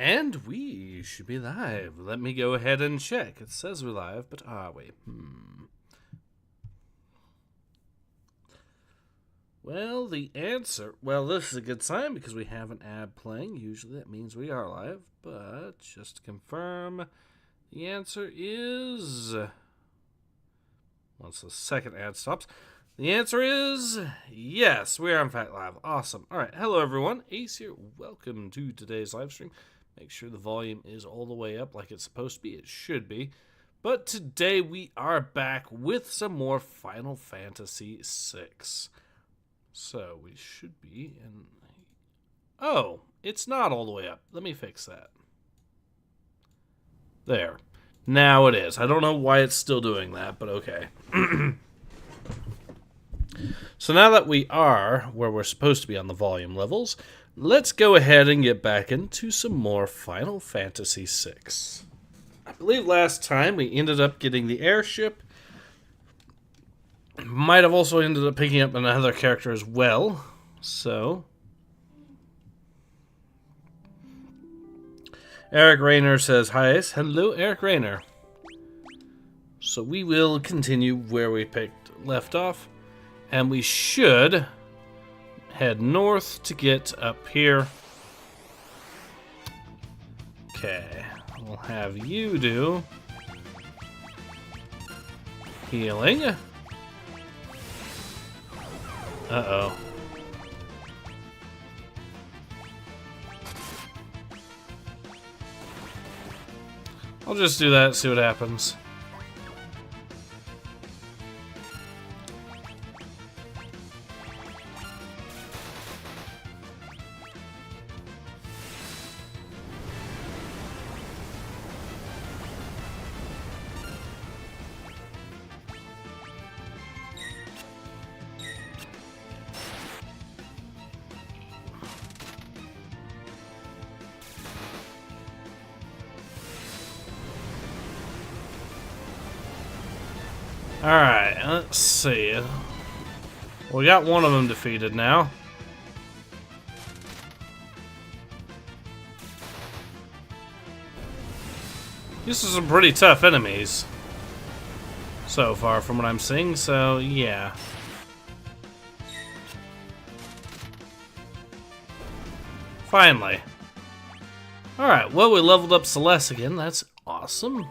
And we should be live. Let me go ahead and check. It says we're live, but are we? Well, the answer... Well, this is a good sign because we have an ad playing. Usually that means we are live. But just to confirm, the answer is... Once the second ad stops, the answer is yes, we are in fact live. Awesome. All right. Hello, everyone. Ace here. Welcome to today's live stream. Make sure the volume is all the way up like it's supposed to be. It should be. But today we are back with some more Final Fantasy VI. So we should be in... Oh, it's not all the way up. Let me fix that. There. Now it is. I don't know why it's still doing that, but okay. So now that we are where we're supposed to be on the volume levels, let's go ahead and get back into some more Final Fantasy VI. I believe last time we ended up getting the airship. Might have also ended up picking up another character as well. So... Eric Rayner says, hi, Ace. Hello, Eric Rayner. So we will continue where we left off. And we should head north to get up here. Okay. We'll have you do healing. Uh-oh. I'll just do that, see what happens. Alright, let's see. We got one of them defeated now. These are some pretty tough enemies so far from what I'm seeing, so yeah. Finally. Alright, well, we leveled up Celeste again. That's awesome.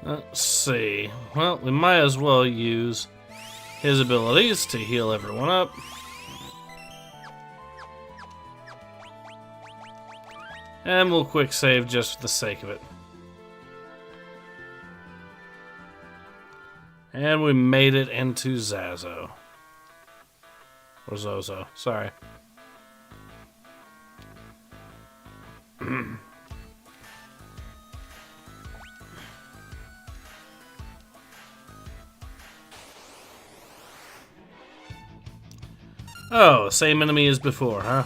Let's see. Well, we might as well use his abilities to heal everyone up. And we'll quick save just for the sake of it. And we made it into Zazo. Or Zozo, sorry. Oh, same enemy as before, huh?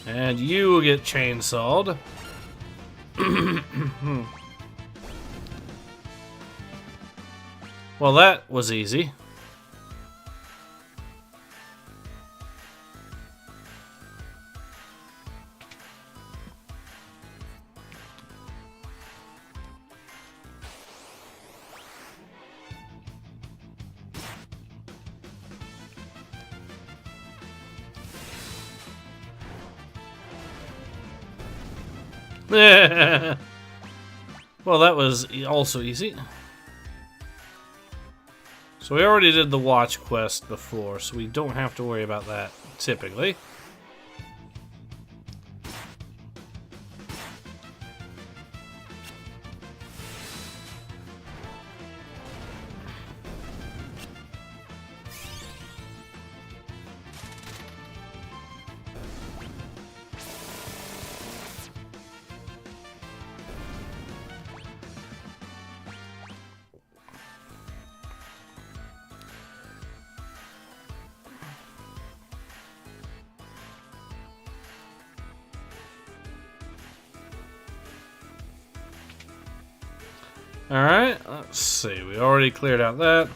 And you will get chainsawed. Well, that was easy. Well, that was also easy. So we already did the watch quest before, so we don't have to worry about that, typically. Alright, let's see. We already cleared out that.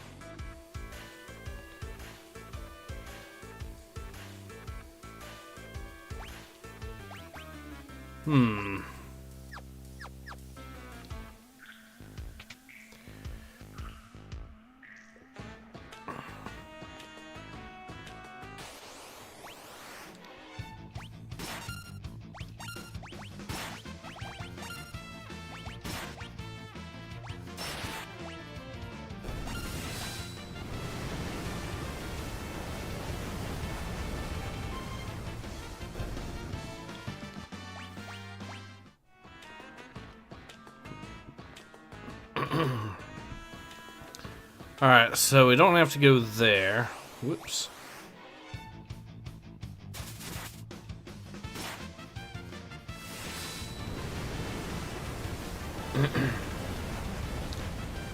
Alright, so we don't have to go there. Whoops.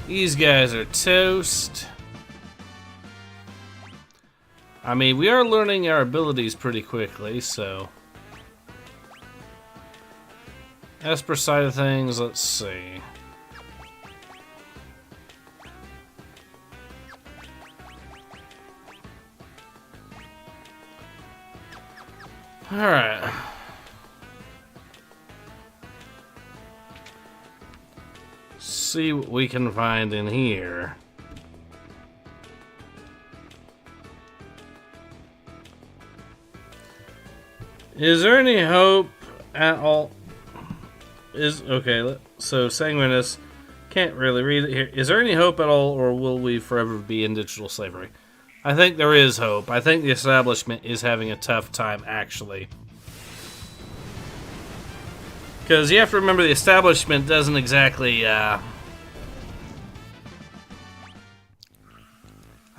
These guys are toast. I mean, we are learning our abilities pretty quickly, so... Esper side of things, let's see. Alright. See what we can find in here. Is there any hope at all? Okay, so Sanguinus can't really read it here. Is there any hope at all, or will we forever be in digital slavery? I think there is hope. I think the establishment is having a tough time, actually. Because you have to remember the establishment doesn't exactly... I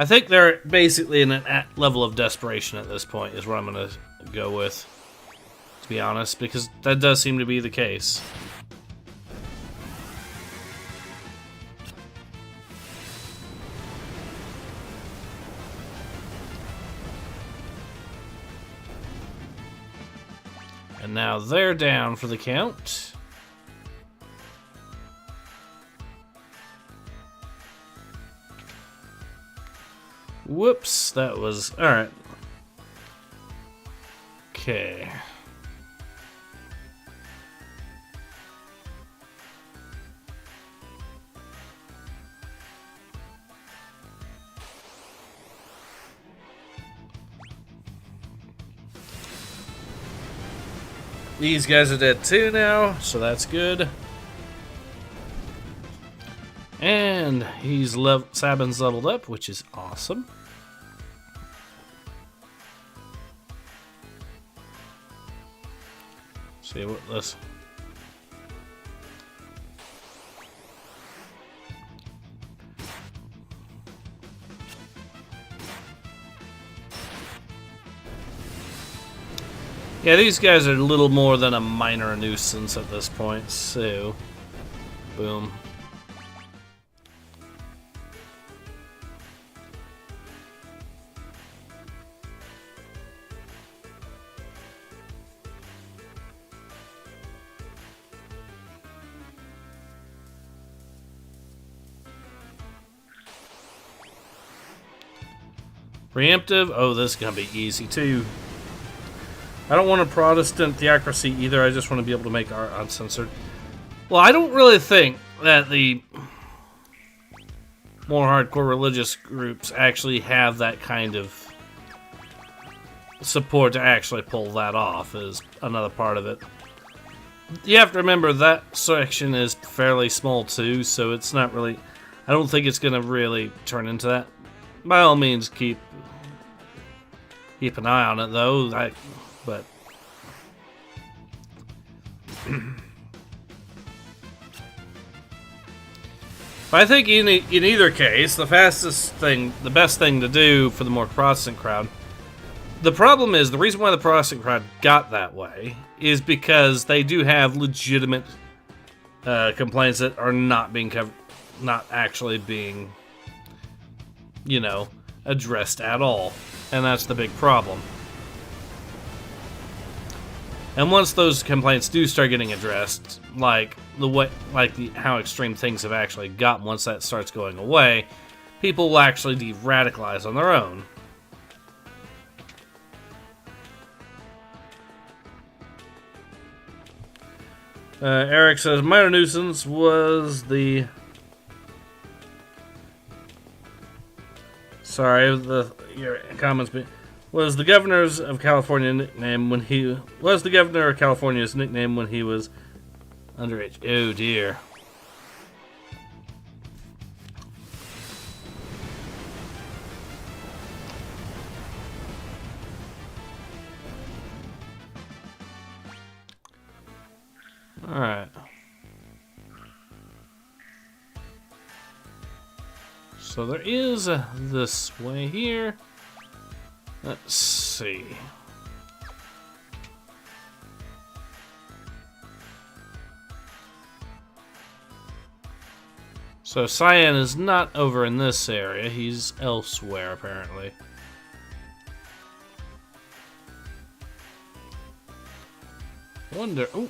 think they're basically in a level of desperation at this point, is what I'm going to go with. To be honest, because that does seem to be the case. And now they're down for the count. Whoops, that was... Alright. Okay. These guys are dead too now, so that's good. And Sabin's leveled up, which is awesome. See what this... Yeah, these guys are a little more than a minor nuisance at this point, so... Boom. Preemptive? Oh, this is gonna be easy too. I don't want a Protestant theocracy either, I just want to be able to make art uncensored. Well, I don't really think that the more hardcore religious groups actually have that kind of support to actually pull that off, is another part of it. You have to remember that section is fairly small too, so it's not really... I don't think it's going to really turn into that. By all means, keep an eye on it though, but I think in either case, the best thing to do for the more Protestant crowd. The problem is, the reason why the Protestant crowd got that way is because they do have legitimate complaints that are not being not actually being, you know, addressed at all, and that's the big problem. And once those complaints do start getting addressed, like how extreme things have actually gotten, once that starts going away, people will actually de-radicalize on their own. Eric says, minor nuisance was the... Sorry, your comments... Was the governor's of California nickname when he... Was the governor of California's nickname when he was underage? Oh, dear. Alright. So there is this way here. Let's see. So Cyan is not over in this area. He's elsewhere, apparently. Wonder... Oh.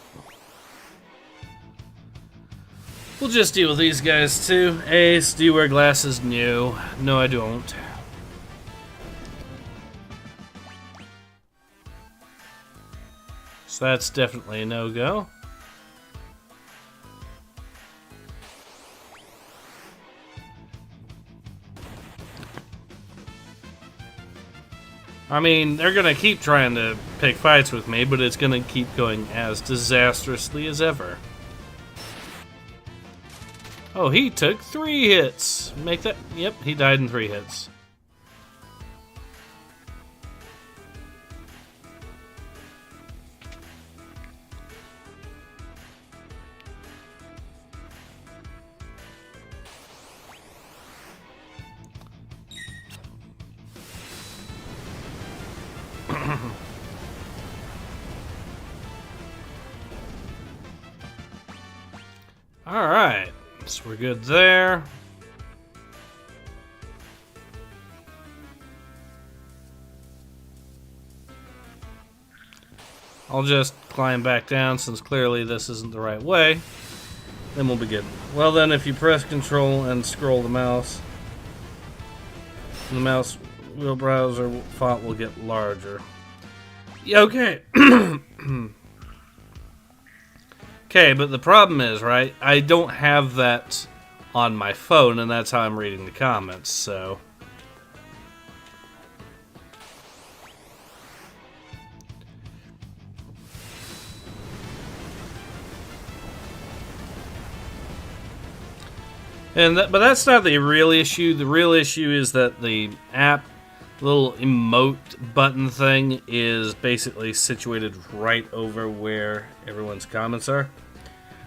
We'll just deal with these guys, too. Ace, do you wear glasses? No. No, I don't. So that's definitely a no-go. I mean, they're gonna keep trying to pick fights with me, but it's gonna keep going as disastrously as ever. Oh, he took 3 hits. Make that... Yep, he died in 3 hits. Alright, so we're good there. I'll just climb back down since clearly this isn't the right way. Then we'll be good. Well then, if you press Control and scroll the mouse, the mouse wheel browser font will get larger. Yeah, okay. Okay, but the problem is, right, I don't have that on my phone, and that's how I'm reading the comments, so... But that's not the real issue. The real issue is that the app little emote button thing is basically situated right over where everyone's comments are.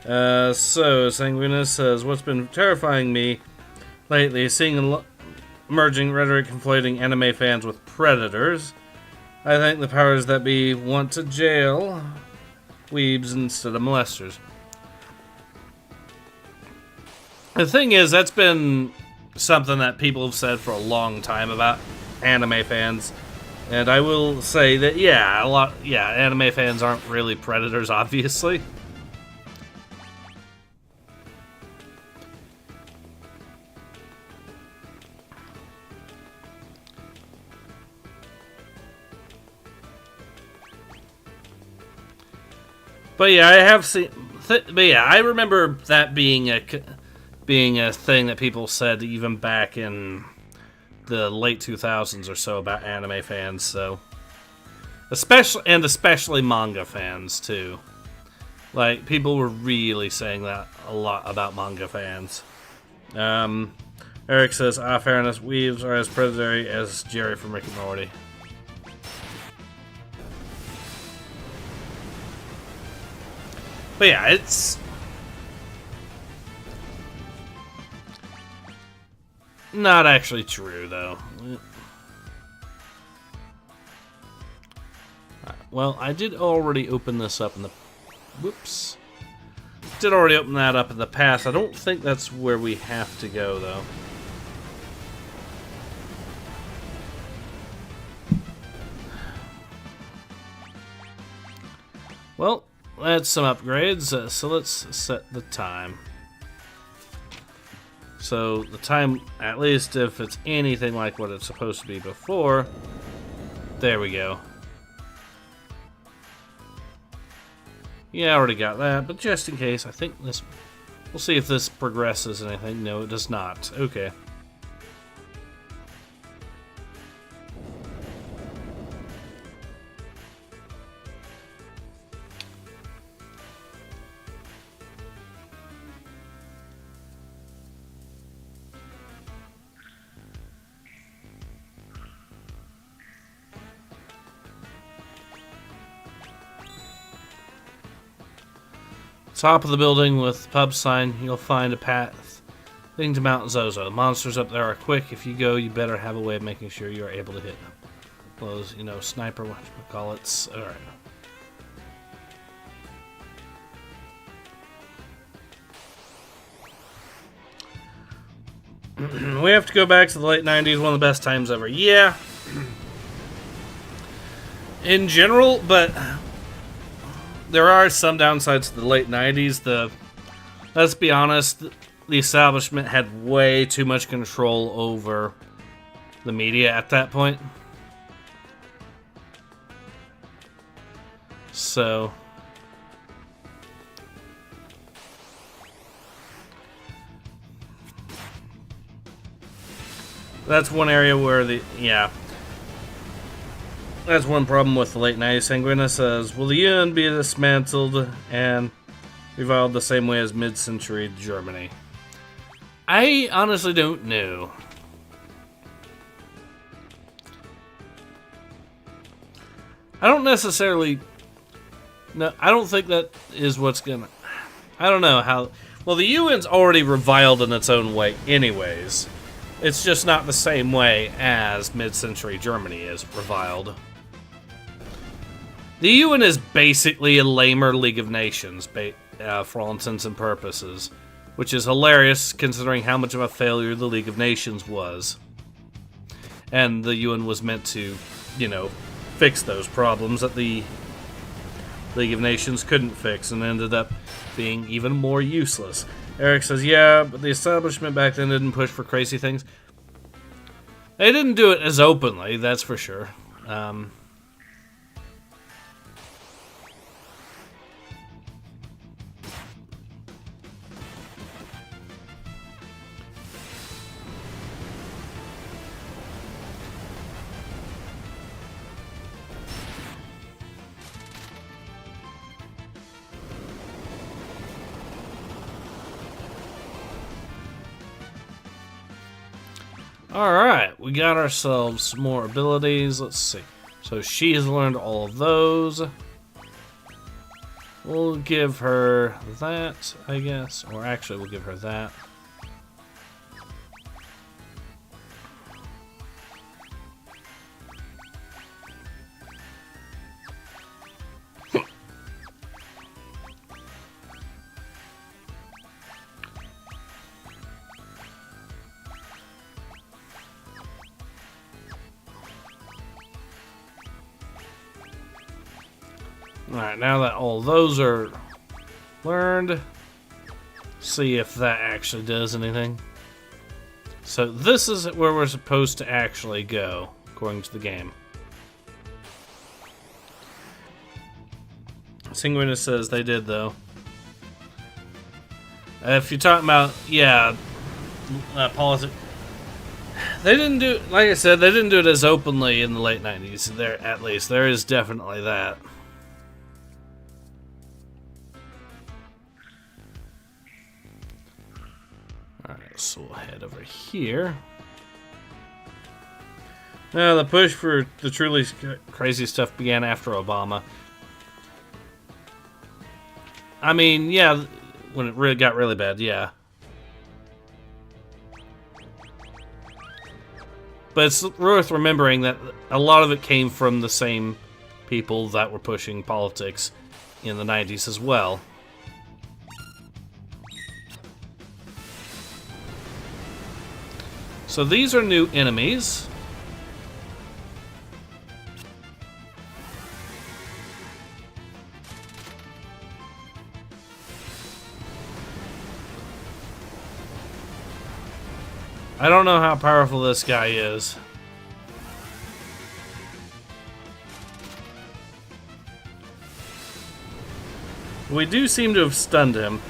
So Sanguinus says, what's been terrifying me lately is seeing emerging rhetoric conflating anime fans with predators. I think the powers that be want to jail weebs instead of molesters. The thing is, that's been something that people have said for a long time about anime fans, and I will say that anime fans aren't really predators, obviously. But yeah, I have seen. But yeah, I remember that being a thing that people said even back in the late 2000s or so about anime fans. So, especially manga fans too. Like, people were really saying that a lot about manga fans. Eric says, fairness, weaves are as predatory as Jerry from Rick and Morty. But yeah, it's not actually true, though. Well, I did already open this up in the... Whoops. Did already open that up in the past. I don't think that's where we have to go, though. Well, that's some upgrades, so let's set the time. So the time, at least if it's anything like what it's supposed to be before, there we go. Yeah, I already got that, but just in case, I think this, we'll see if this progresses anything. No, it does not. Okay. Top of the building with the pub sign, you'll find a path leading to Mount Zozo. The monsters up there are quick. If you go, you better have a way of making sure you're able to hit them. Those, you know, sniper, whatchamacallits. Alright. We have to go back to the late 90s, one of the best times ever. Yeah. In general, but there are some downsides to the late 90s. Let's be honest, the establishment had way too much control over the media at that point. So that's one area where that's one problem with the late 90s. Sanguina says, will the UN be dismantled and reviled the same way as mid-century Germany? I honestly don't know. I don't necessarily... No, I don't think that is what's gonna... I don't know how... Well, the UN's already reviled in its own way anyways. It's just not the same way as mid-century Germany is reviled. The UN is basically a lamer League of Nations, for all intents and purposes, which is hilarious considering how much of a failure the League of Nations was. And the UN was meant to, you know, fix those problems that the League of Nations couldn't fix and ended up being even more useless. Eric says, yeah, but the establishment back then didn't push for crazy things. They didn't do it as openly, that's for sure. Alright, we got ourselves some more abilities. Let's see. So she has learned all of those. We'll give her that, I guess. Or actually, we'll give her that. Alright, now that all those are learned, see if that actually does anything. So this is where we're supposed to actually go, according to the game. Sanguina says they did, though. If you're talking about, yeah, politics, they didn't do, like I said, they didn't do it as openly in the late 90s. There, at least, there is definitely that. So we'll head over here. Now, the push for the truly crazy stuff began after Obama. I mean, yeah, when it really got really bad, yeah. But it's worth remembering that a lot of it came from the same people that were pushing politics in the 90s as well. So these are new enemies. I don't know how powerful this guy is. We do seem to have stunned him.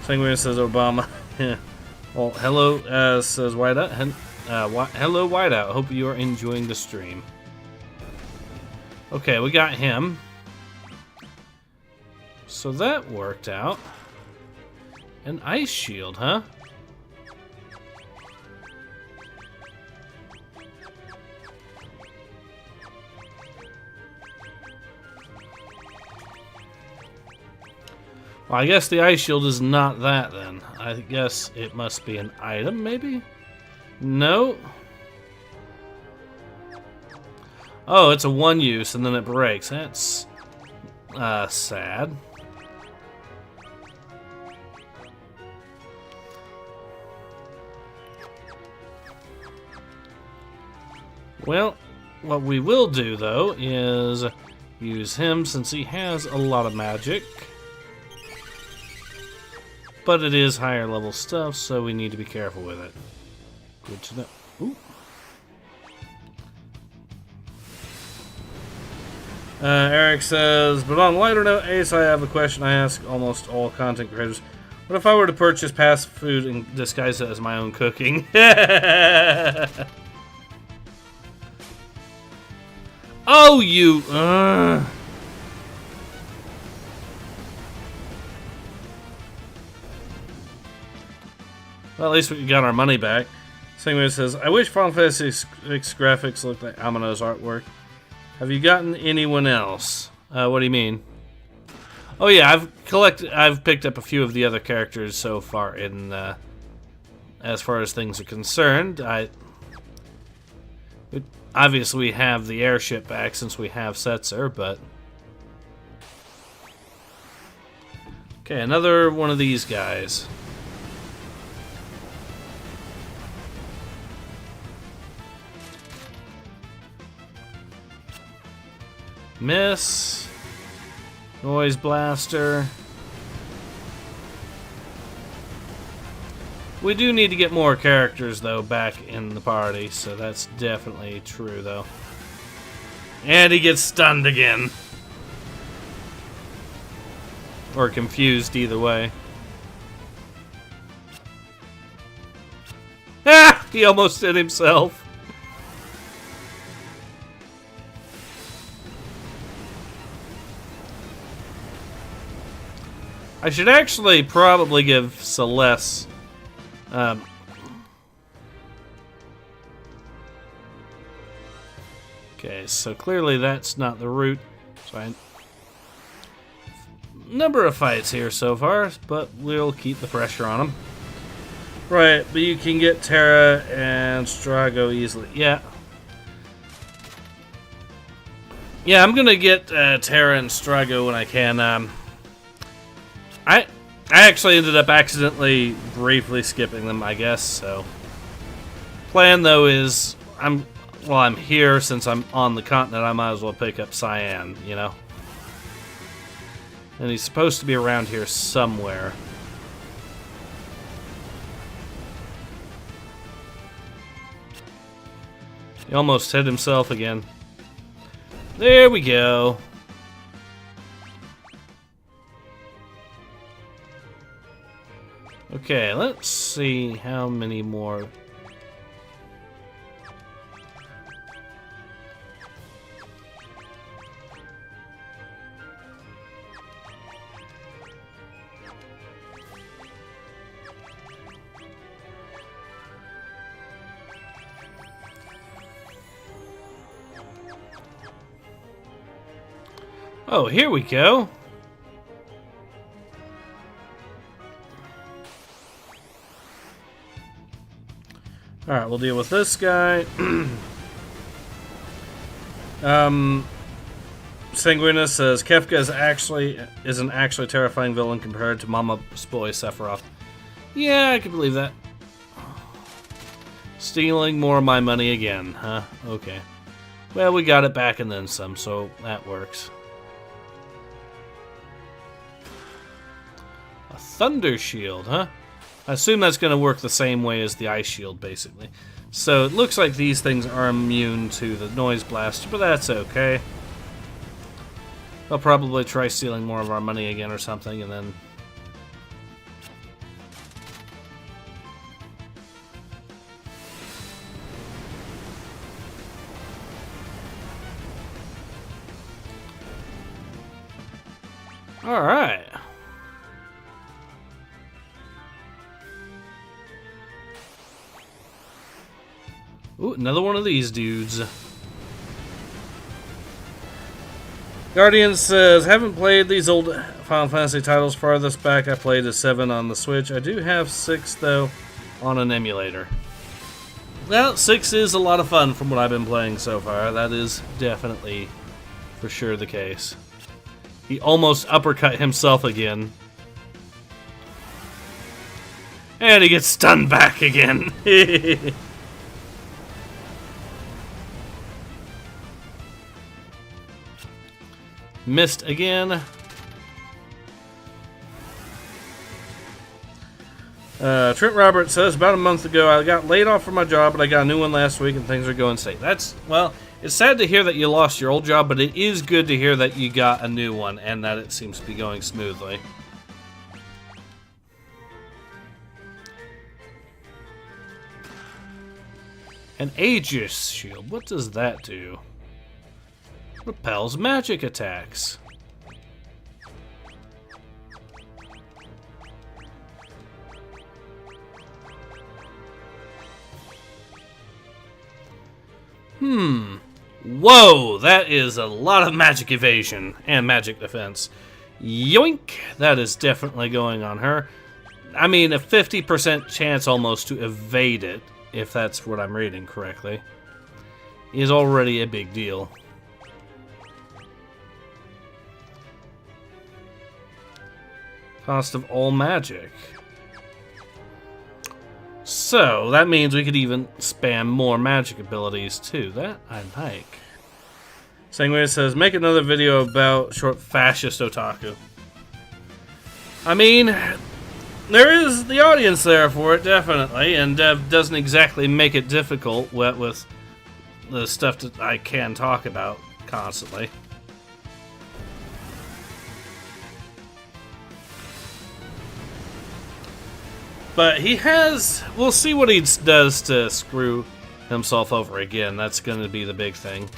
Sanguine says Obama. Well, hello, says Whiteout. Hello, Whiteout. Hope you are enjoying the stream. Okay, we got him. So that worked out. An ice shield, huh? Well, I guess the ice shield is not that then. I guess it must be an item, maybe? No. Oh, it's a one use and then it breaks. That's sad. Well, what we will do though is use him since he has a lot of magic. But it is higher level stuff, so we need to be careful with it. Good to know. Ooh. Eric says, but on a lighter note, Ace, I have a question I ask almost all content creators. What if I were to purchase fast food and disguise it as my own cooking? Oh, you... Well, at least we got our money back. Singway says, I wish Final Fantasy VI graphics looked like Amano's artwork. Have you gotten anyone else? What do you mean? Oh yeah, I've picked up a few of the other characters so far in, as far as things are concerned. Obviously we have the airship back since we have Setzer, but... Okay, another one of these guys. Miss. Noise blaster. We do need to get more characters, though, back in the party, so that's definitely true, though. And he gets stunned again. Or confused, either way. Ah! He almost hit himself. I should actually probably give Celeste... okay, so clearly that's not the route. So number of fights here so far, but we'll keep the pressure on them. Right, but you can get Terra and Strago easily. Yeah. Yeah, I'm gonna get Terra and Strago when I can. I actually ended up accidentally briefly skipping them, I guess, so. Plan, though, is I'm here since I'm on the continent, I might as well pick up Cyan, you know? And he's supposed to be around here somewhere. He almost hit himself again. There we go. Okay, let's see how many more. Oh, here we go. Alright, we'll deal with this guy. Sanguina says Kefka isn't actually a terrifying villain compared to Mama's boy Sephiroth. Yeah, I can believe that. Stealing more of my money again, huh? Okay. Well, we got it back and then some, so that works. A Thunder Shield, huh? I assume that's going to work the same way as the ice shield, basically. So it looks like these things are immune to the noise blaster, but that's okay. They'll probably try stealing more of our money again or something, and then... Alright. Ooh, another one of these dudes. Guardian says, haven't played these old Final Fantasy titles. Farthest back I played is 7 on the Switch. I do have 6, though, on an emulator. Well, 6 is a lot of fun from what I've been playing so far. That is definitely, for sure, the case. He almost uppercut himself again. And he gets stunned back again. Missed again. Trent Roberts says, about a month ago, I got laid off from my job, but I got a new one last week, and things are going steady. That's, well, it's sad to hear that you lost your old job, but it is good to hear that you got a new one, and that it seems to be going smoothly. An Aegis shield. What does that do? Repels magic attacks. Whoa, that is a lot of magic evasion and magic defense. Yoink! That is definitely going on her. I mean, a 50% chance almost to evade it, if that's what I'm reading correctly, is already a big deal. Cost of all magic. So, that means we could even spam more magic abilities, too. That I like. Sangway says, make another video about short fascist otaku. I mean, there is the audience there for it, definitely, and Dev doesn't exactly make it difficult with the stuff that I can talk about constantly. But he has... We'll see what he does to screw himself over again. That's going to be the big thing.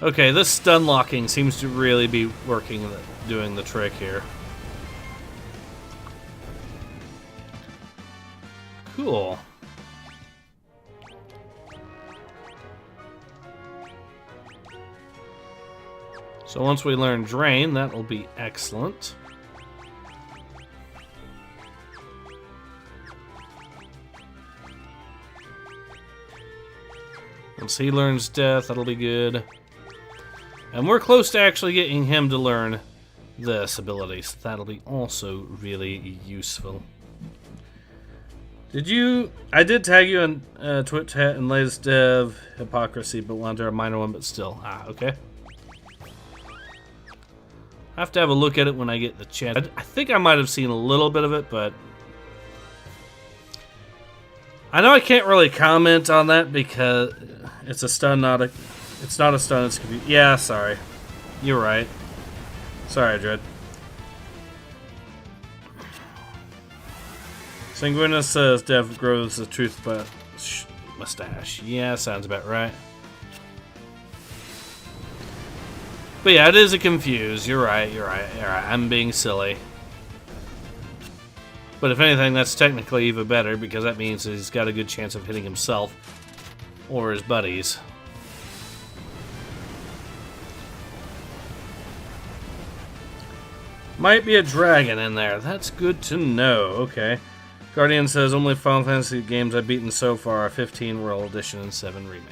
Okay, this stun locking seems to really be working, doing the trick here. Cool. So once we learn Drain, that will be excellent. Once he learns Death, that'll be good. And we're close to actually getting him to learn this ability, so that'll be also really useful. I did tag you on Twitch hat and latest dev hypocrisy, but wanted a minor one, but still. Okay. I have to have a look at it when I get the chance. I think I might have seen a little bit of it, but I know I can't really comment on that because it's a stun, not a... It's not a stun, it's... Yeah, sorry. You're right. Sorry, Dread. Sanguinus says Dev grows a truth mustache. Yeah, sounds about right. But yeah, it is a confuse. You're right, you're right, you're right. I'm being silly. But if anything, that's technically even better, because that means that he's got a good chance of hitting himself or his buddies. Might be a dragon in there. That's good to know. Okay. Guardian says, only Final Fantasy games I've beaten so far are 15 World Edition and 7 Remake.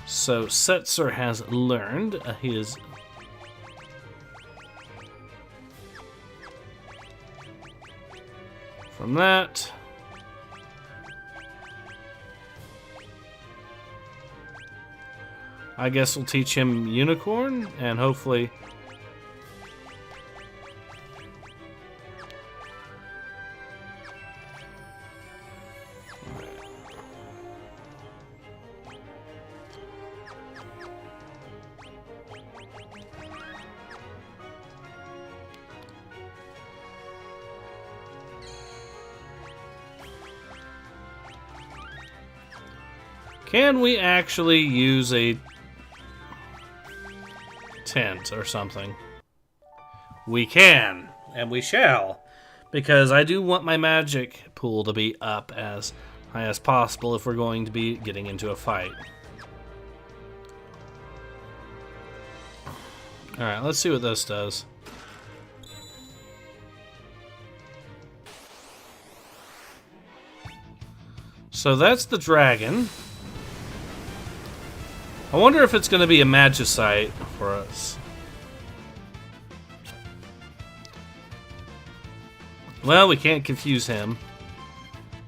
So, Setzer has learned his... From that... I guess we'll teach him Unicorn, and hopefully... Can we actually use a tent or something? We can, and we shall, because I do want my magic pool to be up as high as possible if we're going to be getting into a fight. Alright, let's see what this does. So that's the dragon. I wonder if it's going to be a magicite for us. Well, we can't confuse him.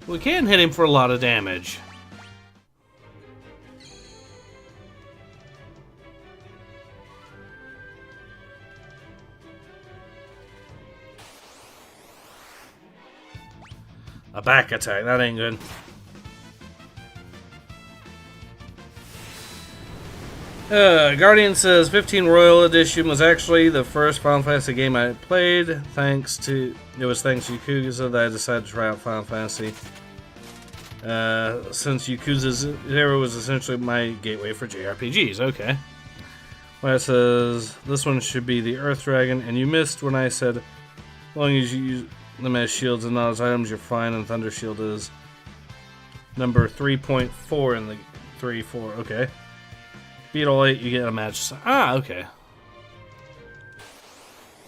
We can hit him for a lot of damage. A back attack, that ain't good. Guardian says 15 Royal Edition was actually the first Final Fantasy game I played. It was thanks to Yakuza that I decided to try out Final Fantasy. Since Yakuza 0 was essentially my gateway for JRPGs. Okay. Well, it says this one should be the Earth Dragon, and you missed when I said as long as you use them as shields and not as items, you're fine. And Thunder Shield is number 3.4 in the 3-4. Okay. Beat all 8, you get a match. Ah, okay.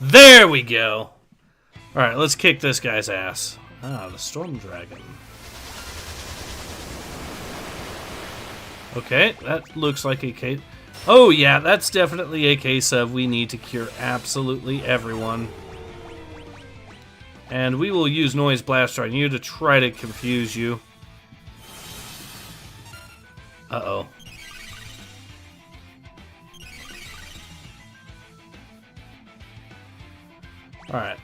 There we go. Alright, let's kick this guy's ass. Ah, the Storm Dragon. Okay, that looks like a case. Oh, yeah, that's definitely a case of we need to cure absolutely everyone. And we will use Noise Blaster on you to try to confuse you. Uh-oh. Alright.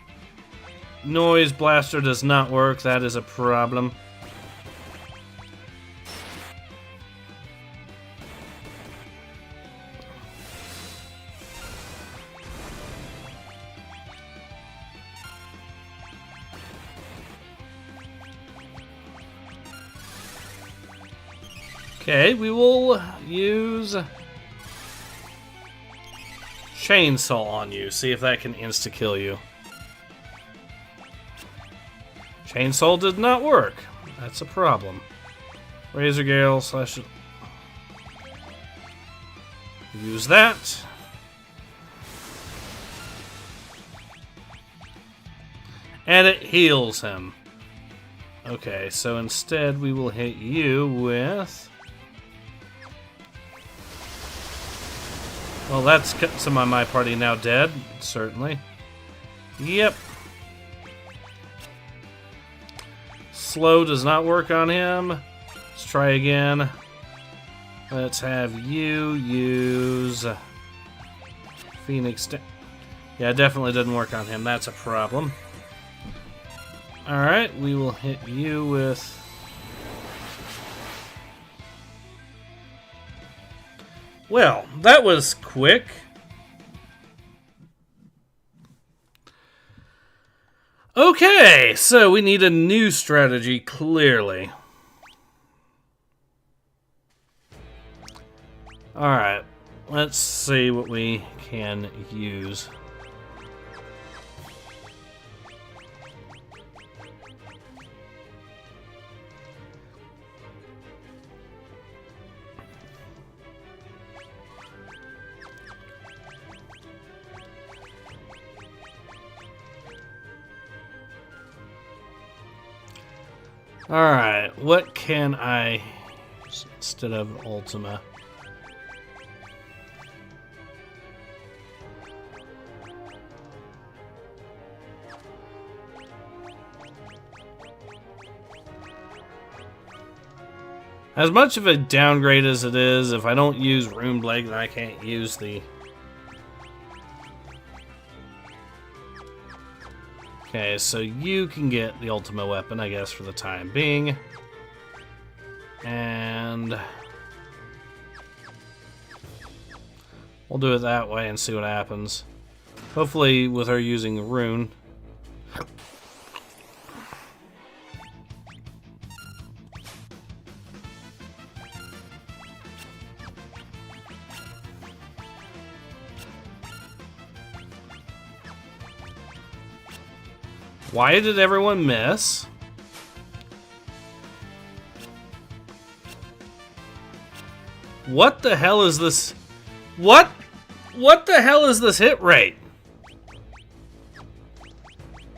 Noise Blaster does not work. That is a problem. Okay, we will use Chainsaw on you. See if that can insta-kill you. Chainsaw did not work. That's a problem. Razor Gale slash... Use that. And it heals him. Okay, so instead we will hit you with... Well, that's some of my party now dead, certainly. Yep. Slow does not work on him. Let's try again. Let's have you use Phoenix. Yeah, definitely didn't work on him. That's a problem. Alright, we will hit you with... Well, that was quick. Okay, so we need a new strategy, clearly. Alright, let's see what we can use. Alright, what can I use instead of Ultima? As much of a downgrade as it is, if I don't use Runeblade, then I can't use the... Okay, so you can get the ultimate weapon, I guess, for the time being. And... we'll do it that way and see what happens. Hopefully, with her using the rune. Why did everyone miss? What the hell is this? What the hell is this hit rate?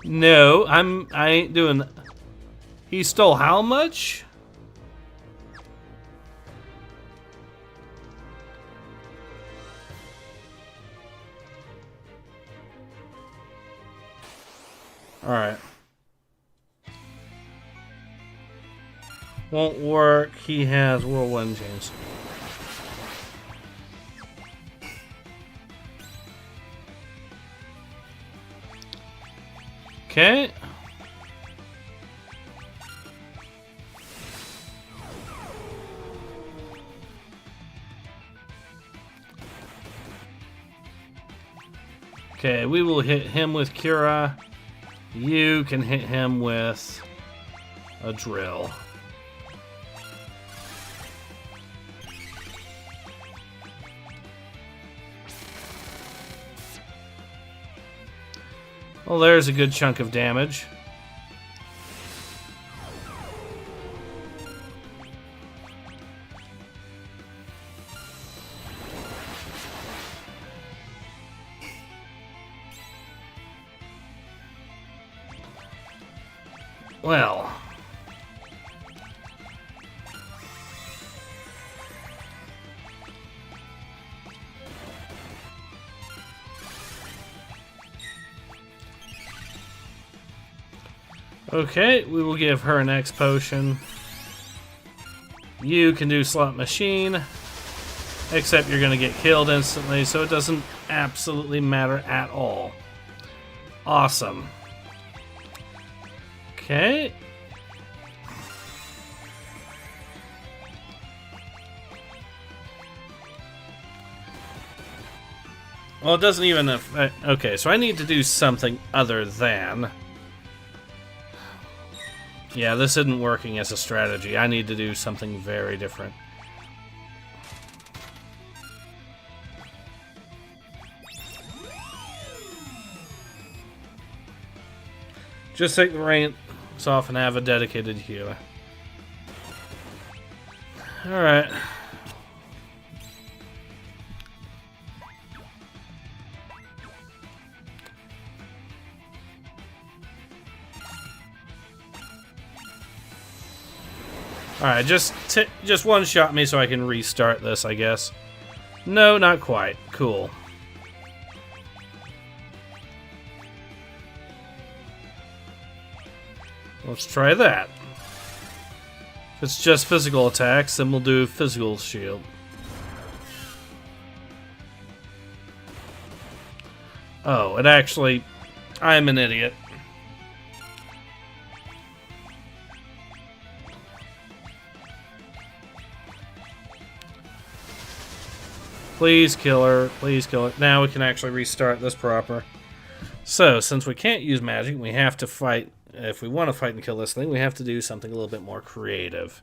No, I ain't doing. He stole how much? All right. Won't work. He has whirlwind chains. Okay. Okay, we will hit him with Cura. You can hit him with a drill. Well, there's a good chunk of damage. Well. Okay, we will give her an X potion. You can do slot machine, except you're going to get killed instantly, so it doesn't absolutely matter at all. Awesome. Okay. Well, it doesn't even... Okay, so I need to do something other than... Yeah, this isn't working as a strategy. I need to do something very different. Just take the reins off and have a dedicated healer. Alright. Alright, just one-shot me so I can restart this, I guess. No, not quite. Cool. Let's try that. If it's just physical attacks, then we'll do physical shield. Oh, it actually... I'm an idiot. Please kill her. Please kill her. Now we can actually restart this proper. So, since we can't use magic, we have to fight. If we want to fight and kill this thing, we have to do something a little bit more creative.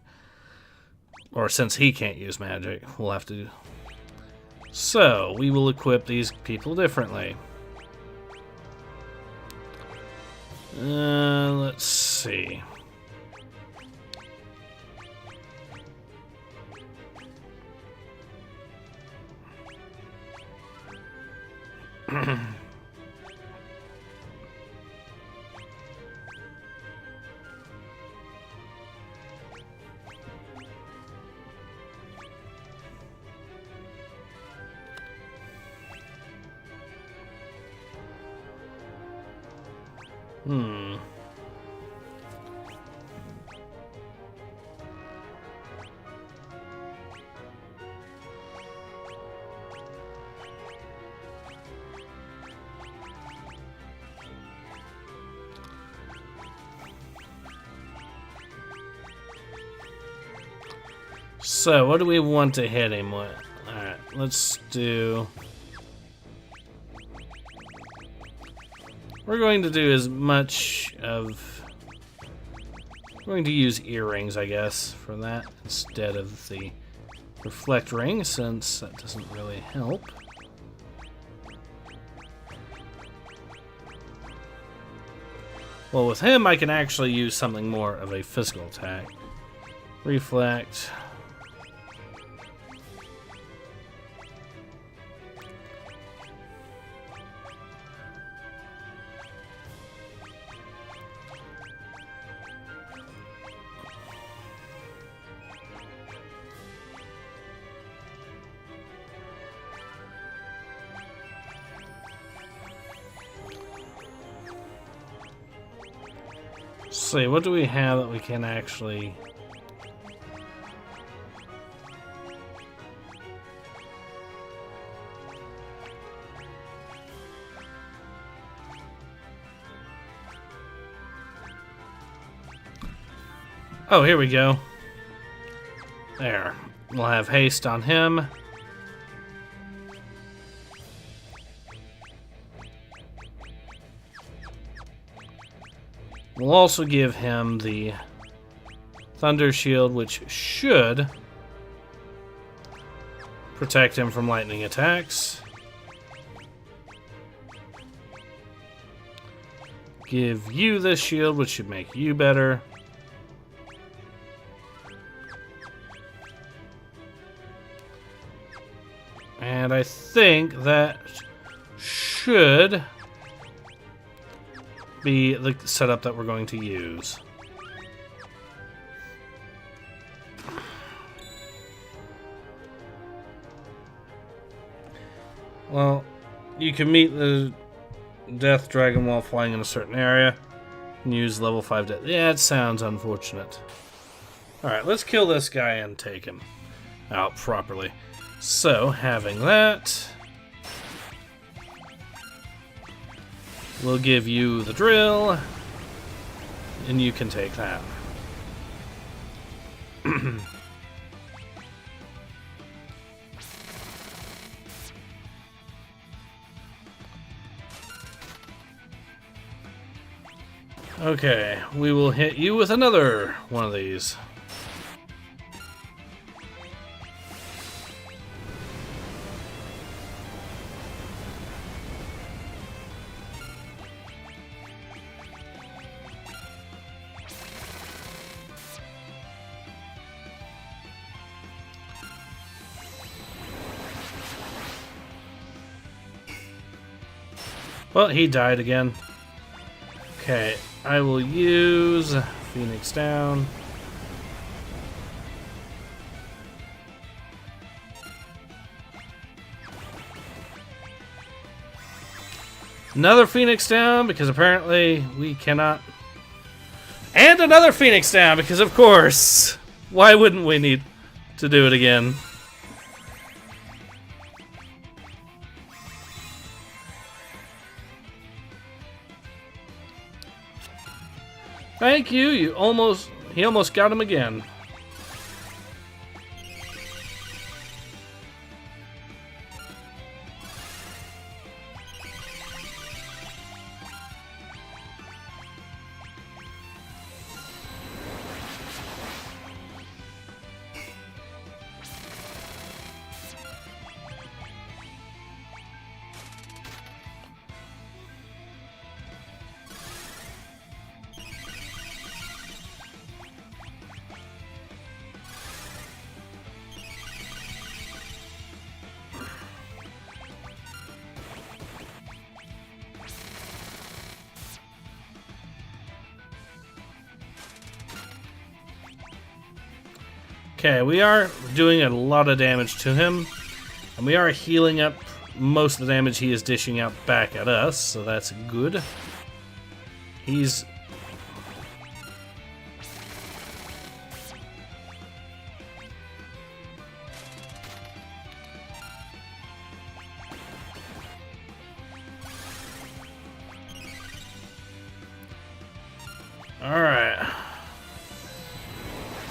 Or since he can't use magic, we'll have to do... So, we will equip these people differently. Let's see. So, what do we want to hit him with? Alright, let's do... We're going to do as much of... We're going to use earrings, I guess, for that, instead of the reflect ring, since that doesn't really help. Well, with him, I can actually use something more of a physical attack. Reflect. Let's see, what do we have that we can actually... Oh, here we go. There. We'll have haste on him. We'll also give him the Thunder Shield, which should protect him from lightning attacks. Give you this shield, which should make you better. And I think that should be the setup that we're going to use. Well, you can meet the Death Dragon while flying in a certain area and use level 5 death. Yeah, it sounds unfortunate. Alright, let's kill this guy and take him out properly. So, having that, we'll give you the drill, and you can take that. Okay, we will hit you with another one of these. Well, he died again. Okay, I will use Phoenix Down. Another Phoenix Down, because apparently we cannot... And another Phoenix Down, because of course, why wouldn't we need to do it again? Thank you. He almost got him again. Okay, we are doing a lot of damage to him, and we are healing up most of the damage he is dishing out back at us, so that's good. He's... Alright.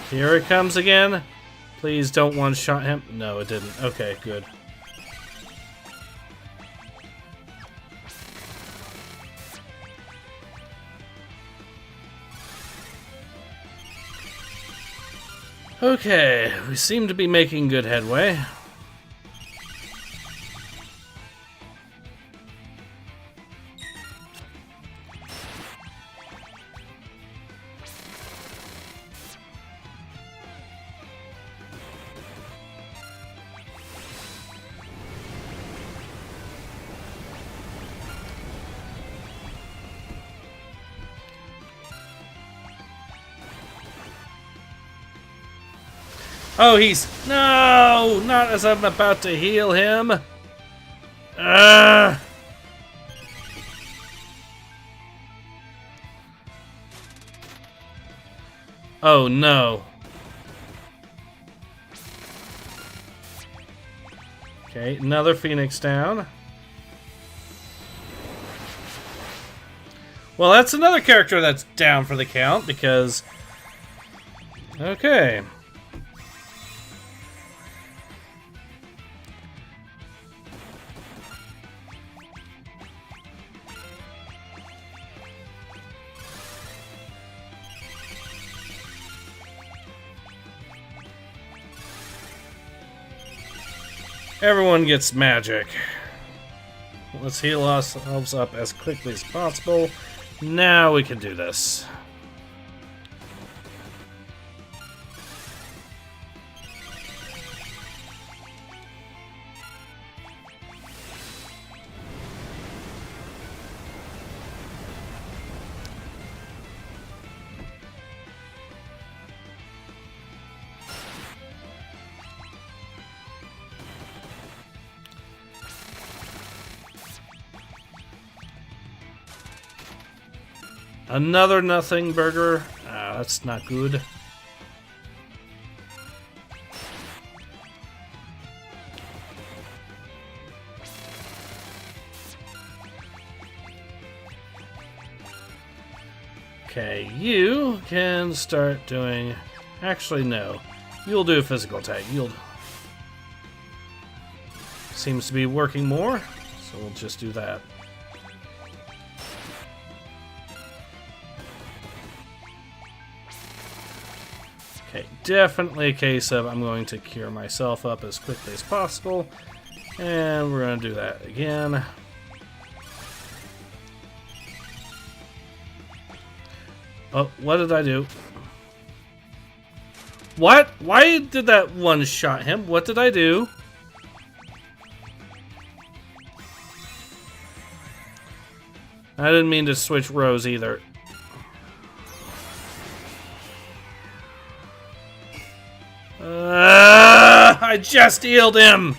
Here it comes again. Please don't one-shot him. No, it didn't. Okay, good. Okay, we seem to be making good headway. Oh, he's... No! Not as I'm about to heal him. Oh, no. Okay, another Phoenix down. Well, that's another character that's down for the count, because... Okay. Everyone gets magic. Let's heal ourselves up as quickly as possible. Now we can do this. Another nothing burger. Ah, that's not good. Okay, you can start doing... Actually, no. You'll do a physical attack. You'll... Seems to be working more, so we'll just do that. Okay, definitely a case of I'm going to cure myself up as quickly as possible. And we're going to do that again. Oh, what did I do? What? Why did that one shot him? What did I do? I didn't mean to switch rows either. I just healed him!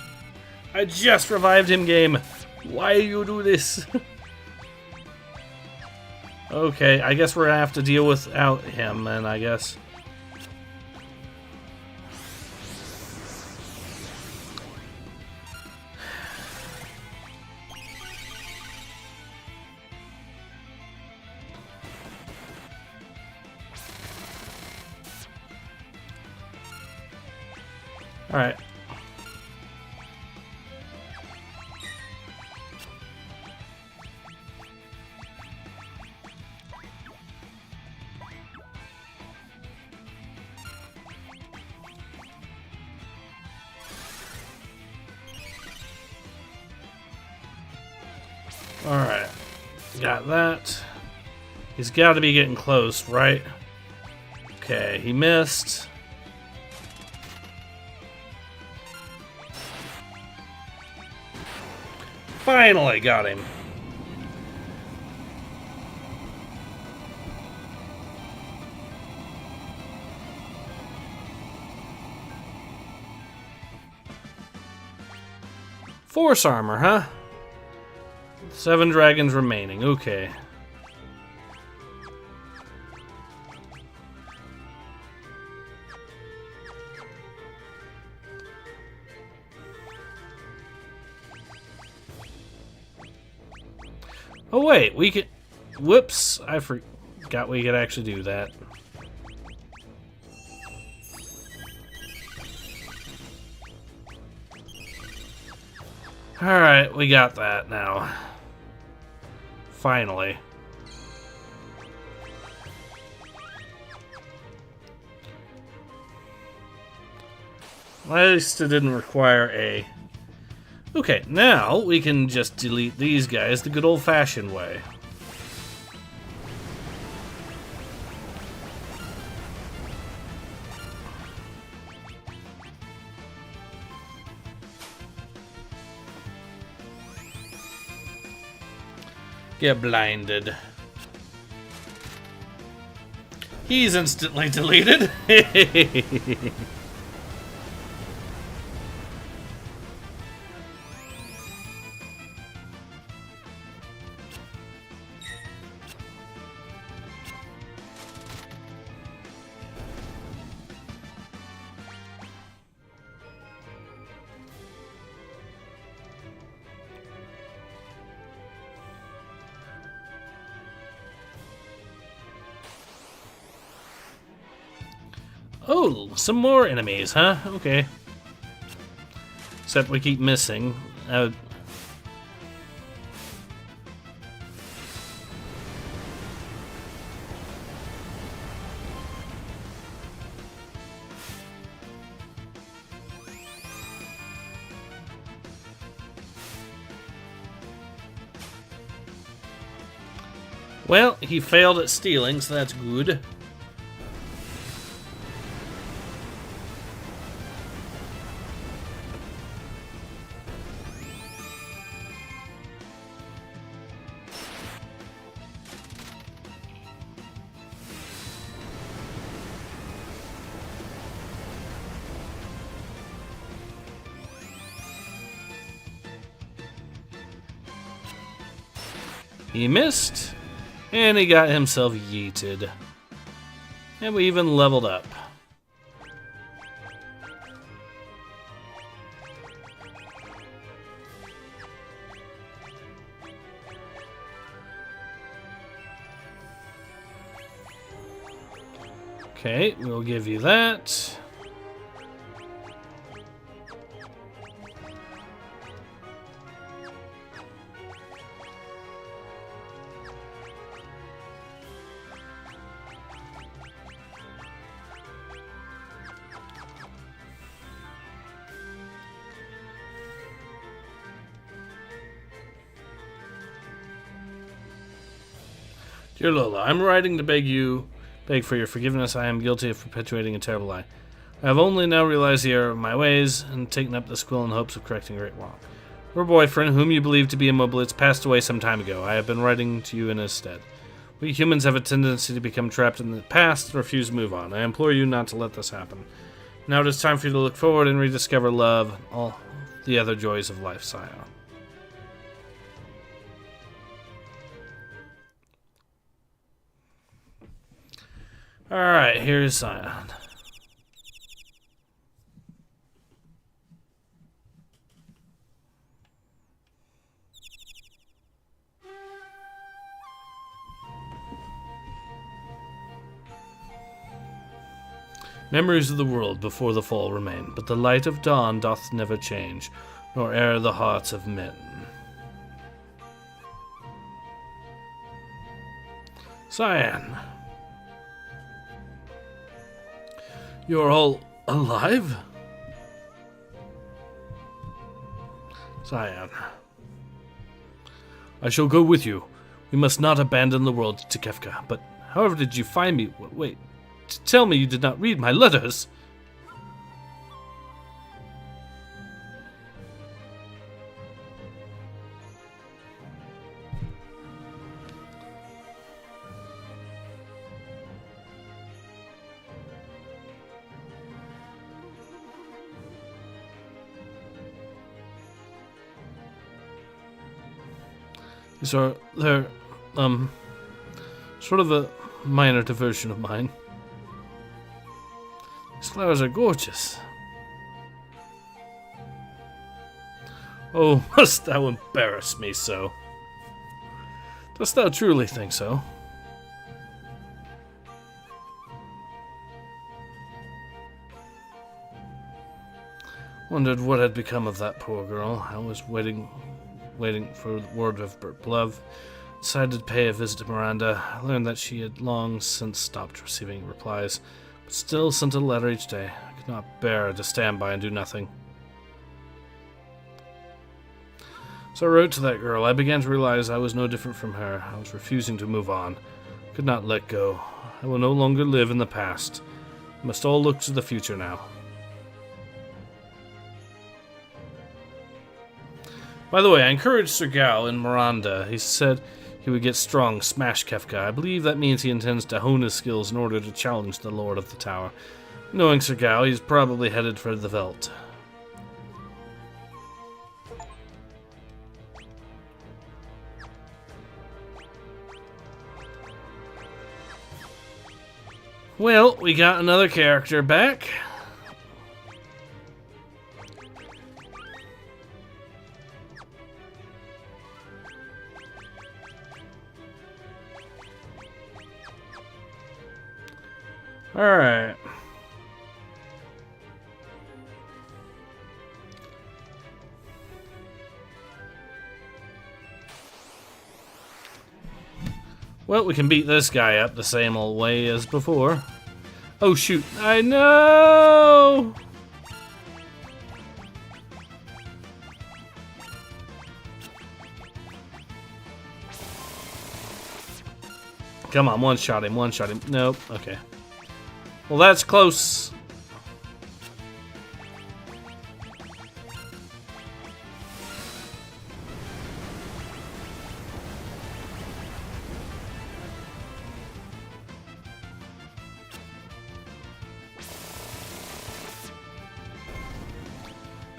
I just revived him, game. Why you do this? Okay, I guess we're gonna have to deal without him, and I guess... Alright. Alright. Got that. He's got to be getting close, right? Okay, he missed. Finally got him. Force armor, huh? 7 dragons remaining. Okay. Oh wait, we can... Whoops, I forgot we could actually do that. Alright, we got that now. Finally. At least it didn't require a... Okay, now we can just delete these guys the good old-fashioned way. Get blinded. He's instantly deleted. Oh, some more enemies, huh? Okay. Except we keep missing. Well, he failed at stealing, so that's good. He missed, and he got himself yeeted. And we even leveled up. Okay, we'll give you that. Dear Lola, I'm writing to beg for your forgiveness. I am guilty of perpetuating a terrible lie. I have only now realized the error of my ways and taken up this quill in hopes of correcting a great wrong. Your boyfriend, whom you believe to be a Moblitz, passed away some time ago. I have been writing to you in his stead. We humans have a tendency to become trapped in the past and refuse to move on. I implore you not to let this happen. Now it is time for you to look forward and rediscover love and all the other joys of life, Sire. Alright, here's Scion. Memories of the world before the fall remain, but the light of dawn doth never change, nor err the hearts of men. Cyan. You're all alive? Cyan. I shall go with you. We must not abandon the world to Kefka. But however did you find me? Wait, tell me you did not read my letters. They're sort of a minor diversion of mine. These flowers are gorgeous. Oh, must thou embarrass me so? Dost thou truly think so? Wondered what had become of that poor girl. I was waiting for word of love. Decided to pay a visit to Miranda. I learned that she had long since stopped receiving replies, but still sent a letter each day. I could not bear to stand by and do nothing. So I wrote to that girl. I began to realize I was no different from her. I was refusing to move on. I could not let go. I will no longer live in the past. We must all look to the future now. By the way, I encouraged Sir Gao and Miranda. He said he would get strong, smash Kefka. I believe that means he intends to hone his skills in order to challenge the Lord of the Tower. Knowing Sir Gao, he's probably headed for the Veldt. Well, we got another character back. Alright. Well, we can beat this guy up the same old way as before. Oh shoot, I know! Come on, one-shot him, one-shot him. Nope, okay. Well, that's close.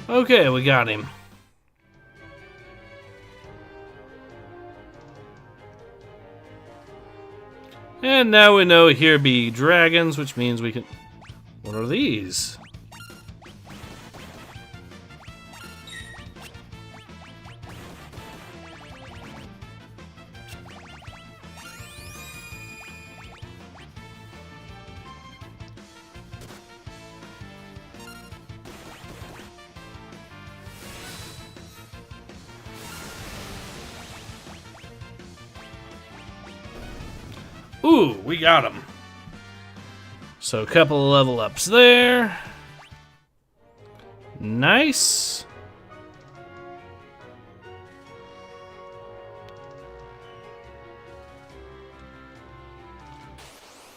Okay, we got him. And now we know here be dragons, which means we can... What are these? Ooh, we got him. So a couple of level ups there. Nice.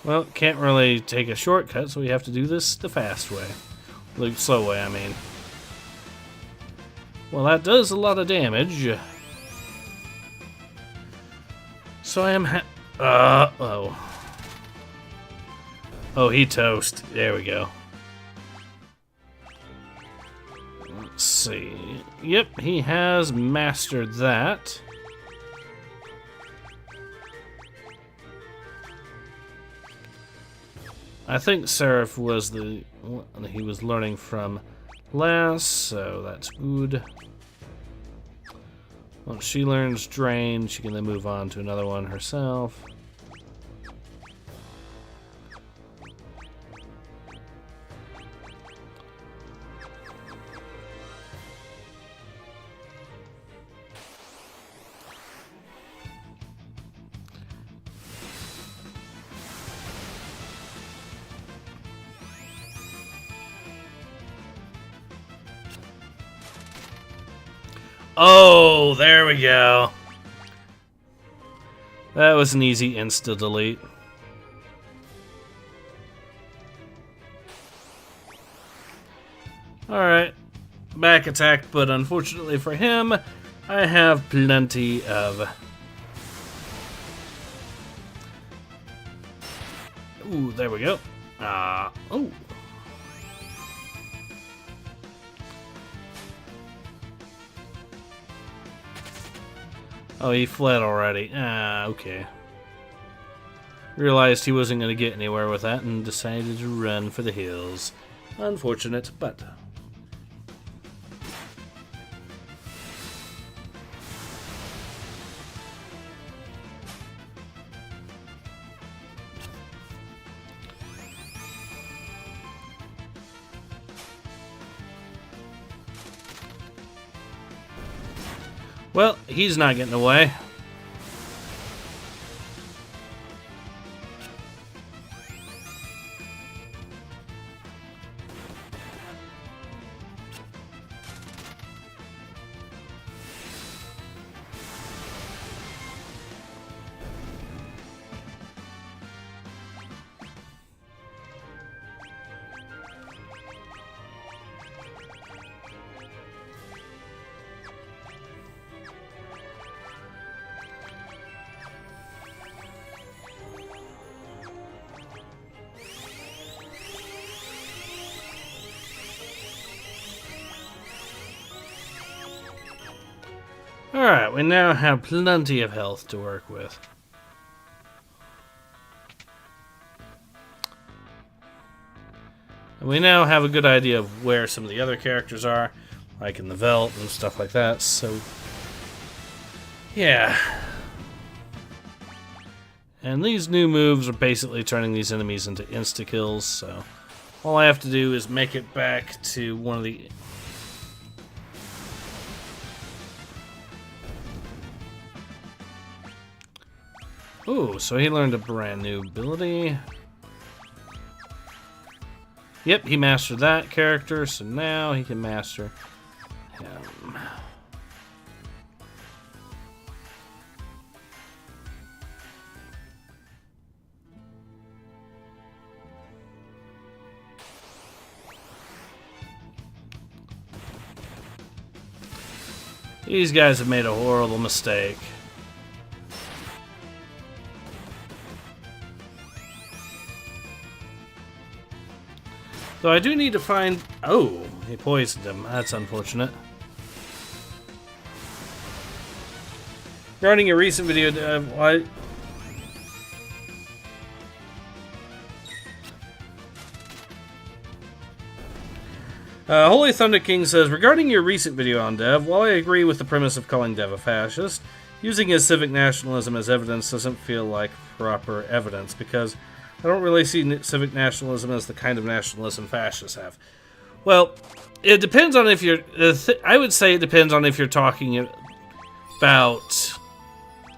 Well, can't really take a shortcut, so we have to do this the fast way. The slow way, I mean. Well, that does a lot of damage. So I am oh. Oh, he toast. There we go. Let's see. Yep, he has mastered that. I think Seraph was the one he was learning from last, so that's good. Once she learns Drain, she can then move on to another one herself. Oh, there we go. That was an easy insta-delete. Alright, back attack, but unfortunately for him, I have plenty of... Ooh, there we go. Oh. Oh, he fled already. Okay. Realized he wasn't going to get anywhere with that and decided to run for the hills. Unfortunate, but... Well, he's not getting away. Alright, we now have plenty of health to work with. And we now have a good idea of where some of the other characters are, like in the Veld and stuff like that, so... yeah. And these new moves are basically turning these enemies into insta-kills, so... all I have to do is make it back to one of the... Ooh, so he learned a brand new ability. Yep, he mastered that character, so now he can master him. These guys have made a horrible mistake. So I do need to find... Oh, he poisoned him. That's unfortunate. Regarding your recent video, what? Holy Thunder King says, regarding your recent video on Dev, while I agree with the premise of calling Dev a fascist, using his civic nationalism as evidence doesn't feel like proper evidence, because I don't really see civic nationalism as the kind of nationalism fascists have. Well, it depends on if you're... I would say it depends on if you're talking about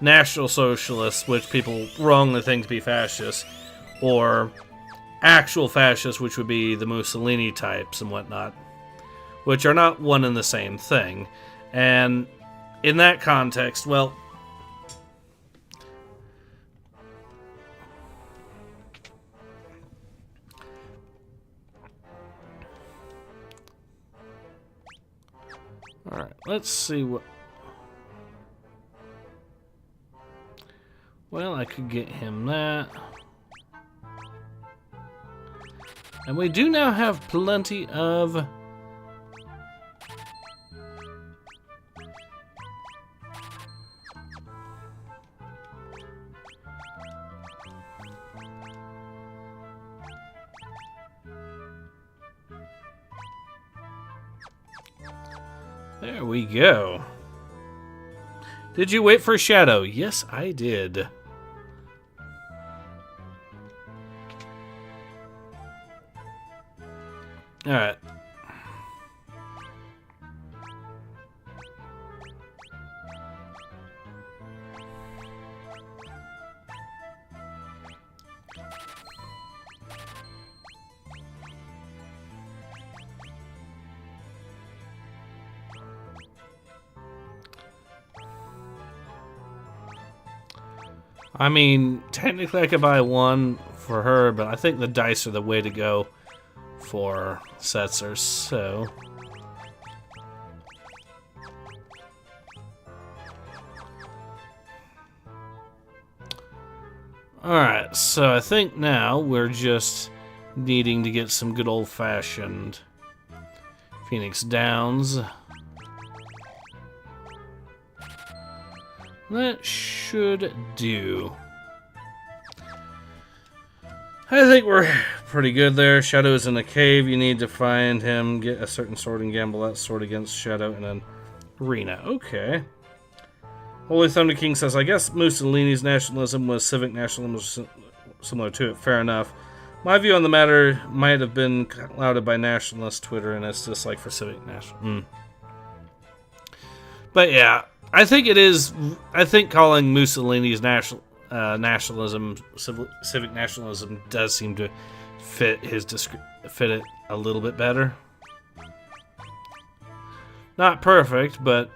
National Socialists, which people wrongly think to be fascists, or actual fascists, which would be the Mussolini types and whatnot, which are not one and the same thing. And in that context, well... Alright, let's see what... Well, I could get him that. And we do now have plenty of... There we go. Did you wait for Shadow? Yes, I did. Alright. I mean, technically I could buy one for her, but I think the dice are the way to go for Setzer, so... Alright, so I think now we're just needing to get some good old-fashioned Phoenix Downs. That should do. I think we're pretty good there. Shadow is in a cave. You need to find him, get a certain sword, and gamble that sword against Shadow in an arena. Okay. Holy Thunder King says, I guess Mussolini's nationalism was civic nationalism similar to it. Fair enough. My view on the matter might have been clouded by nationalist Twitter and its dislike for civic national. But yeah. I think it is. I think calling Mussolini's nationalism, civic nationalism, does seem to fit it a little bit better. Not perfect, but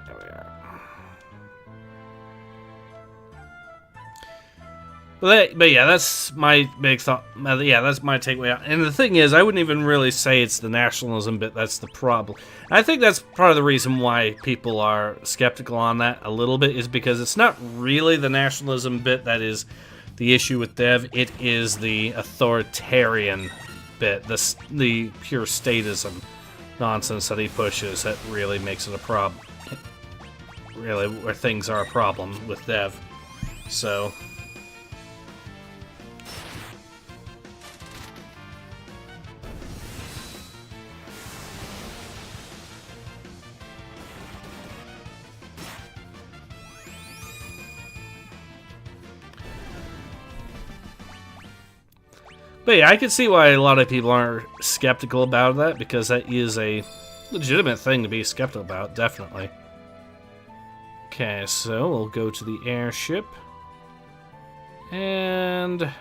there we are. But yeah, that's my big thought. Yeah, that's my takeaway. And the thing is, I wouldn't even really say it's the nationalism bit that's the problem. I think that's part of the reason why people are skeptical on that a little bit, is because it's not really the nationalism bit that is the issue with Dev. It is the authoritarian bit, the pure statism nonsense that he pushes that really makes it a problem. Really, where things are a problem with Dev. So... But yeah, I can see why a lot of people are skeptical about that, because that is a legitimate thing to be skeptical about, definitely. Okay, so we'll go to the airship. And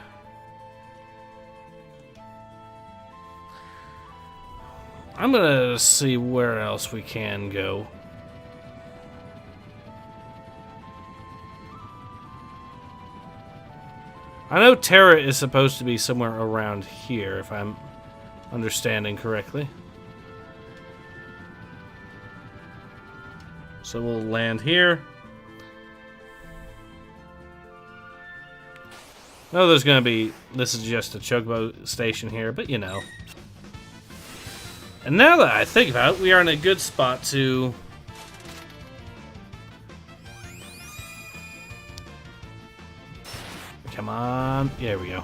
I'm gonna see where else we can go. I know Terra is supposed to be somewhere around here, if I'm understanding correctly. So we'll land here. Oh, there's gonna be... This is just a chocobo station here, but you know. And now that I think about it, we are in a good spot to... Come on. There we go.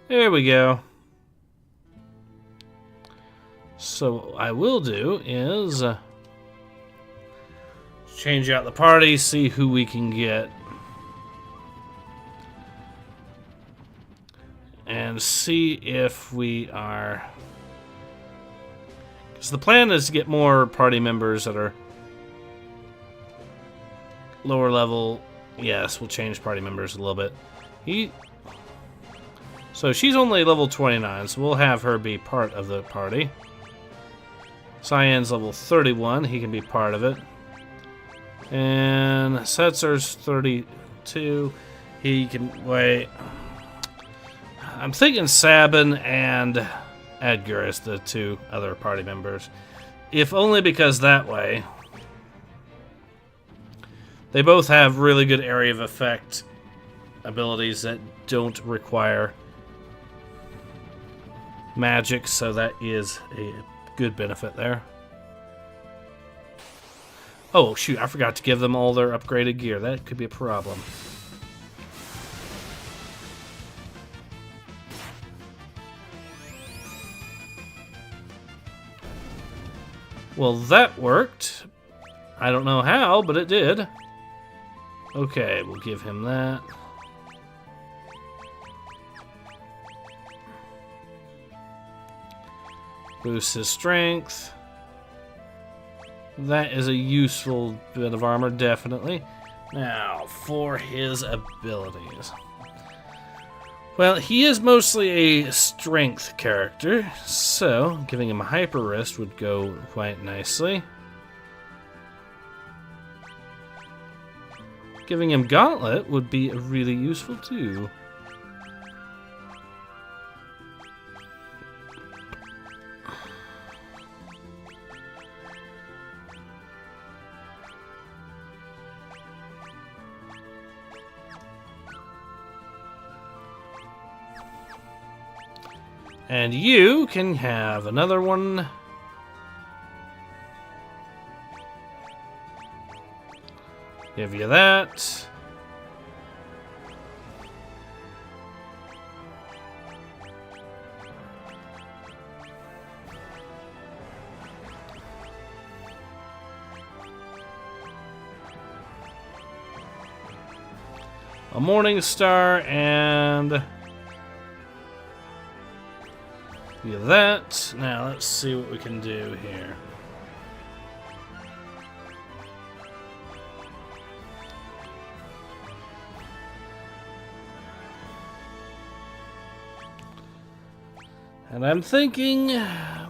There we go. So what I will do is change out the party, see who we can get. And see if we are... Because the plan is to get more party members that are lower level. Yes, we'll change party members a little bit. So she's only level 29, so we'll have her be part of the party. Cyan's level 31, he can be part of it. And Setzer's 32, he can... Wait. I'm thinking Sabin and Edgar as the two other party members. If only because that way they both have really good area of effect abilities that don't require magic, so that is a good benefit there. Oh shoot, I forgot to give them all their upgraded gear. That could be a problem. Well, that worked. I don't know how, but it did. Okay, we'll give him that. Boosts his strength. That is a useful bit of armor, definitely. Now, for his abilities. Well, he is mostly a strength character, so giving him a hyper wrist would go quite nicely. Giving him gauntlet would be really useful too. And you can have another one. Give you that. A Morning Star and... that. Now let's see what we can do here. And I'm thinking,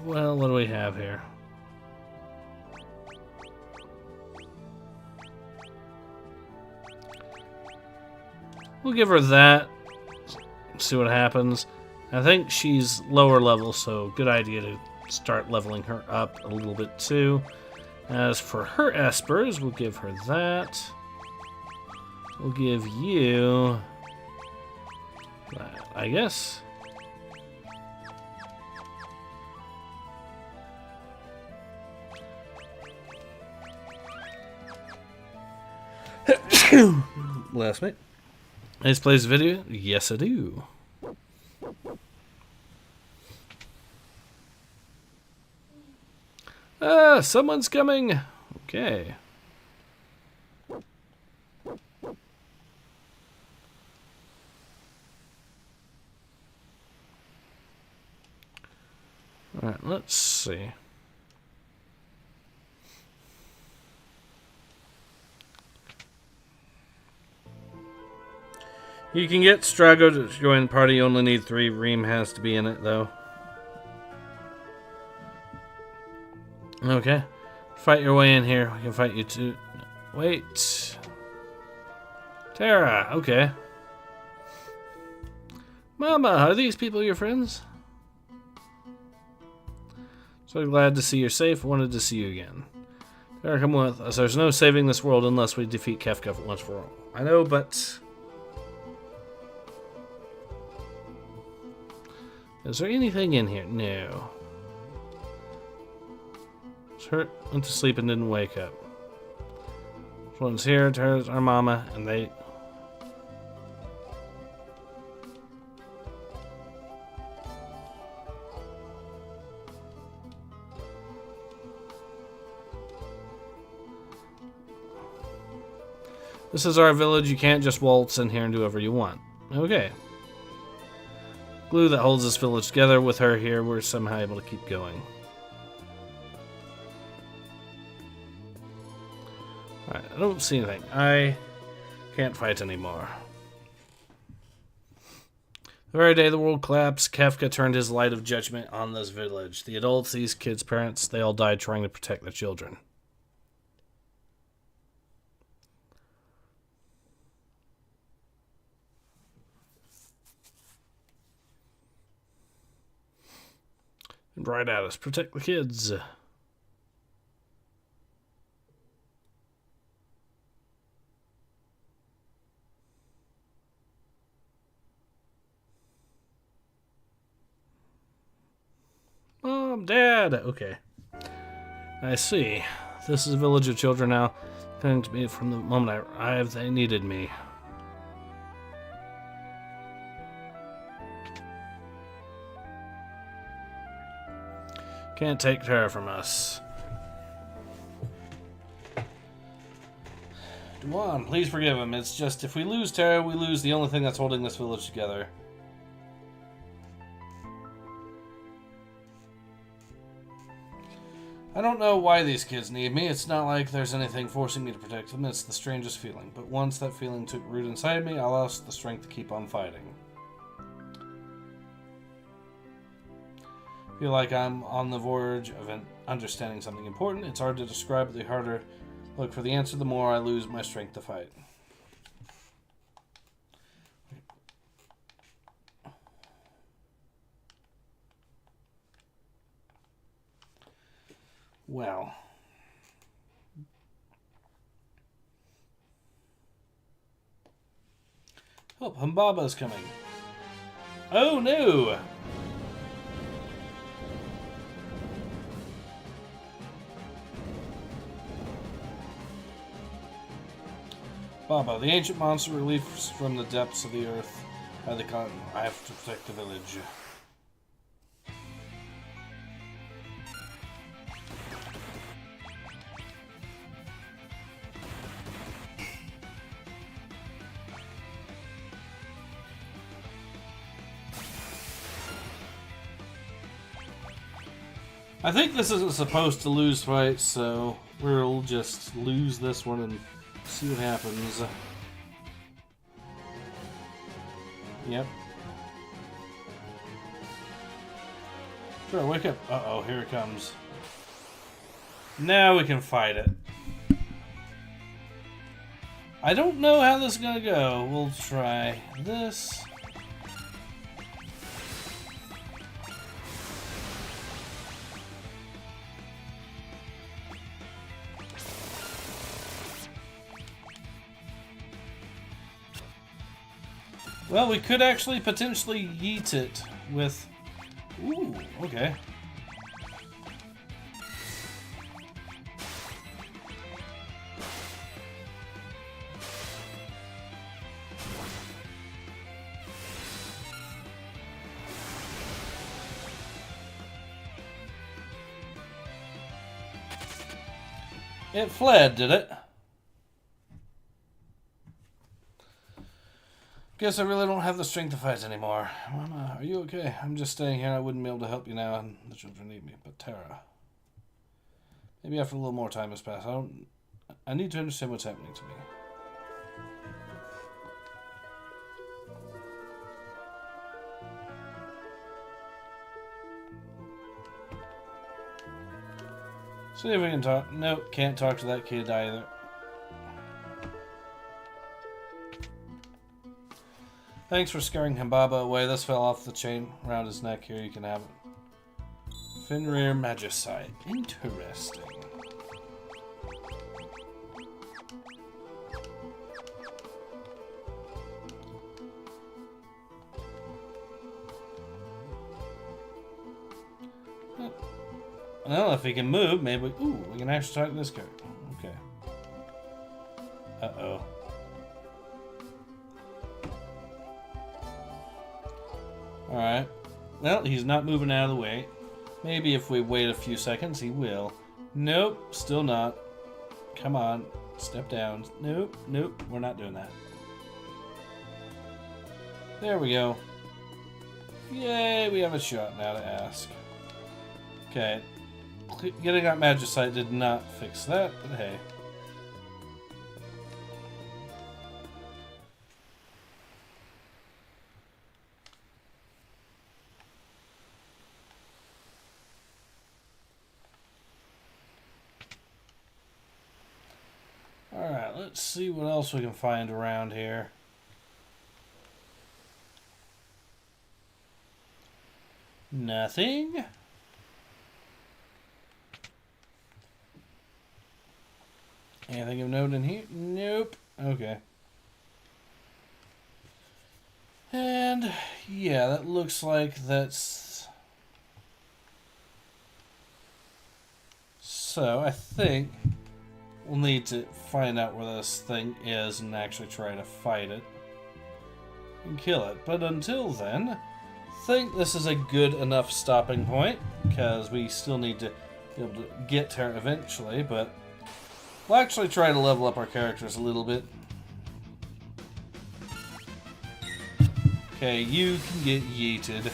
well, what do we have here? We'll give her that. See what happens. I think she's lower level, so good idea to start leveling her up a little bit too. As for her espers, we'll give her that. We'll give you that, I guess. Last mate. Nice plays video? Yes, I do. Someone's coming. Okay. Alright, let's see. You can get Strago to join the party. You only need 3. Reem has to be in it, though. Okay. Fight your way in here. We can fight you too. Wait. Tara, okay. Mama, are these people your friends? So glad to see you're safe. Wanted to see you again. Tara, come with us. There's no saving this world unless we defeat Kefka once for all. I know, but... Is there anything in here? No. Hurt, went to sleep and didn't wake up. This one's here, Tara's our mama, and they... This is our village. You can't just waltz in here and do whatever you want. Okay. Glue that holds this village together. With her here, we're somehow able to keep going. Alright, I don't see anything. I can't fight anymore. The very day the world collapsed, Kefka turned his light of judgment on this village. The adults, these kids' parents, they all died trying to protect their children. And right at us, protect the kids. Mom, Dad. Okay. I see. This is a village of children now. Coming to me from the moment I arrived, they needed me. Can't take Tara from us. Duan, please forgive him. It's just if we lose Tara, we lose the only thing that's holding this village together. I don't know why these kids need me. It's not like there's anything forcing me to protect them. It's the strangest feeling. But once that feeling took root inside me, I lost the strength to keep on fighting. I feel like I'm on the verge of understanding something important. It's hard to describe, but the harder I look for the answer, the more I lose my strength to fight. Well. Oh, Humbaba's coming. Oh no! Baba, the ancient monster released from the depths of the earth by the continent. I have to protect the village. I think this isn't supposed to lose fights, so we'll just lose this one and see what happens. Yep. Sure, wake up. Uh-oh, here it comes. Now we can fight it. I don't know how this is gonna go. We'll try this. Well, we could actually potentially yeet it with... Ooh, okay. It fled, did it? Guess I really don't have the strength to fight anymore. Mama, are you okay? I'm just staying here. I wouldn't be able to help you now, and the children need me. But Tara, maybe after a little more time has passed. I need to understand what's happening to me. See if we can talk. Nope, can't talk to that kid either. Thanks for scaring Hambaba away. This fell off the chain around his neck. Here, you can have it. Fenrir Magicite. Interesting. Well, if he can move, maybe... Ooh, we can actually talk to this character. Okay. Uh-oh. Alright. Well, he's not moving out of the way. Maybe if we wait a few seconds, he will. Nope, still not. Come on, step down. Nope, nope, we're not doing that. There we go. Yay, we have a shot now to ask. Okay. Getting that Magicite did not fix that, but hey. Alright, let's see what else we can find around here. Nothing. Anything of note in here? Nope. Okay. And yeah, that looks like that's... So I think we'll need to find out where this thing is and actually try to fight it and kill it. But until then, I think this is a good enough stopping point because we still need to be able to get to her eventually, but we'll actually try to level up our characters a little bit. Okay, you can get yeeted.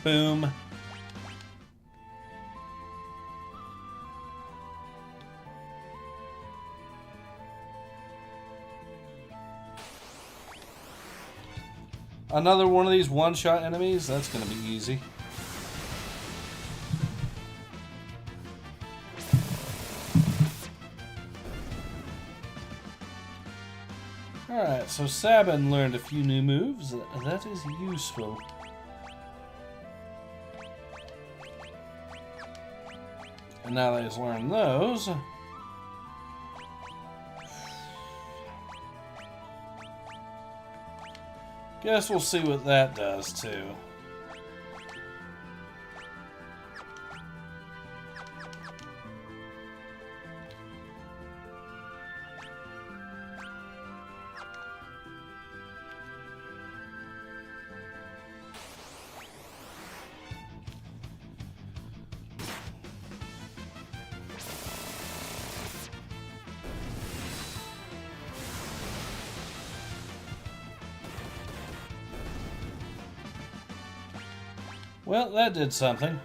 Boom. Another one of these one-shot enemies? That's going to be easy. Alright, so Sabin learned a few new moves. That is useful. And now that he's learned those... Guess we'll see what that does, too. Well, that did something.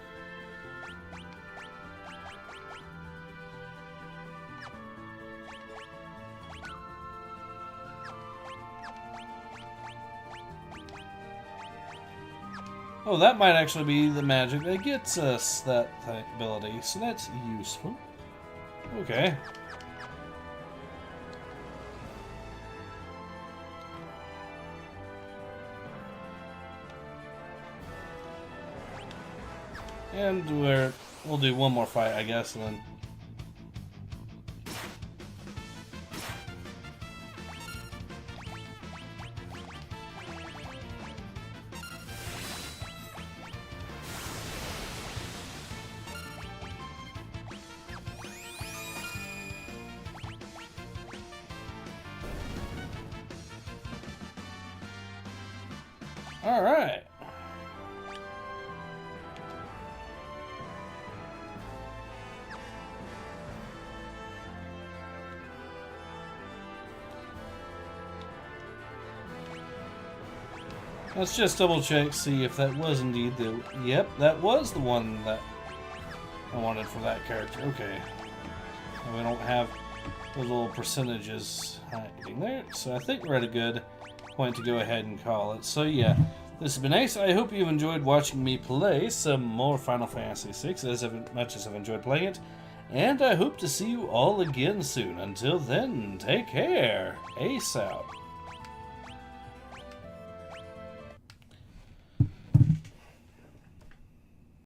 Oh, that might actually be the magic that gets us that ability, so that's useful. Okay. And we'll do one more fight, I guess, and then... All right. Let's just double check, see if that was indeed the... Yep, that was the one that I wanted for that character. Okay. And we don't have the little percentages hiding there, so I think we're at a good point to go ahead and call it. So yeah, this has been nice. I hope you've enjoyed watching me play some more Final Fantasy VI as much as I've enjoyed playing it. And I hope to see you all again soon. Until then, take care. Ace out.